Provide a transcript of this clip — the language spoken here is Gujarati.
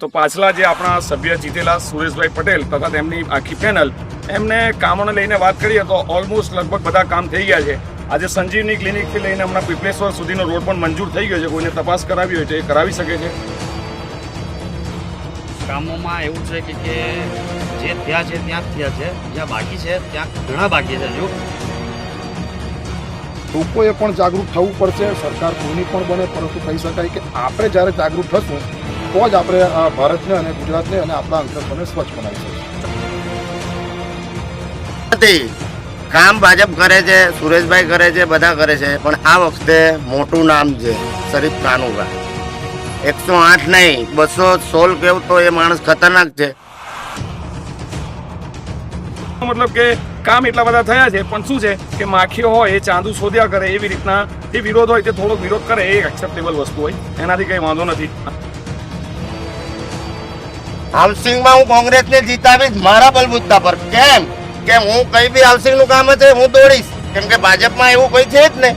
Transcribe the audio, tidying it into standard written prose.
તો પાછલા જે આપણા સભ્ય જીતેલા સુરેશભાઈ પટેલ તથા તેમની આખી પેનલ એમને કામોને લઈને વાત કરીએ તો ઓલમોસ્ટ લગભગ બધા કામ થઈ ગયા છે। આજે સંજીવની ક્લિનિકથી લઈને હમણાં પીપલેશ્વર સુધીનો રોડ પણ મંજૂર થઈ ગયો છે। કોઈને તપાસ કરાવી હોય તો એ કરાવી શકે છે। કામોમાં એવું છે કે જે થયા છે ત્યાં જ થયા છે, જ્યાં બાકી છે ત્યાં ઘણા બાકી છે। જો લોકોએ પણ જાગૃત થવું પડશે। સરકાર કોઈની પણ બને, પરંતુ કહી શકાય કે આપણે જ્યારે જાગૃત થશું તો જ આપણે ભારતને અને ગુજરાતને અને આપણા અંતરને સ્વચ્છ બનાવી શકીશું। કામ ભાજપ કરે છે, સુરેશભાઈ કરે છે, બધા કરે છે, પણ આ વખતે મોટું નામ છે શરીફ કાનુભાઈ। 108 નહીં 216 કેવું તો એ માણસ ખતરનાક છે। મતલબ કે કામ એટલા બધા થયા છે, પણ શું છે કે માખીઓ હોય એ ચાંદુ શોધ્યા કરે, એવી રીતના એ વિરોધ હોય તે થોડોક વિરોધ કરે, એ એક્સેપ્ટેબલ વસ્તુ હોય, એનાથી કંઈ વાંધો નથી। હાઉસિંગમાં હું કોંગ્રેસને જીતાવીશ મારા બલબૂતા પર। કેમ કે હું કઈ બી હાઉસિંગનું કામ હશે હું દોડીશ, કેમ કે ભાજપમાં એવું કોઈ છે જ નહીં।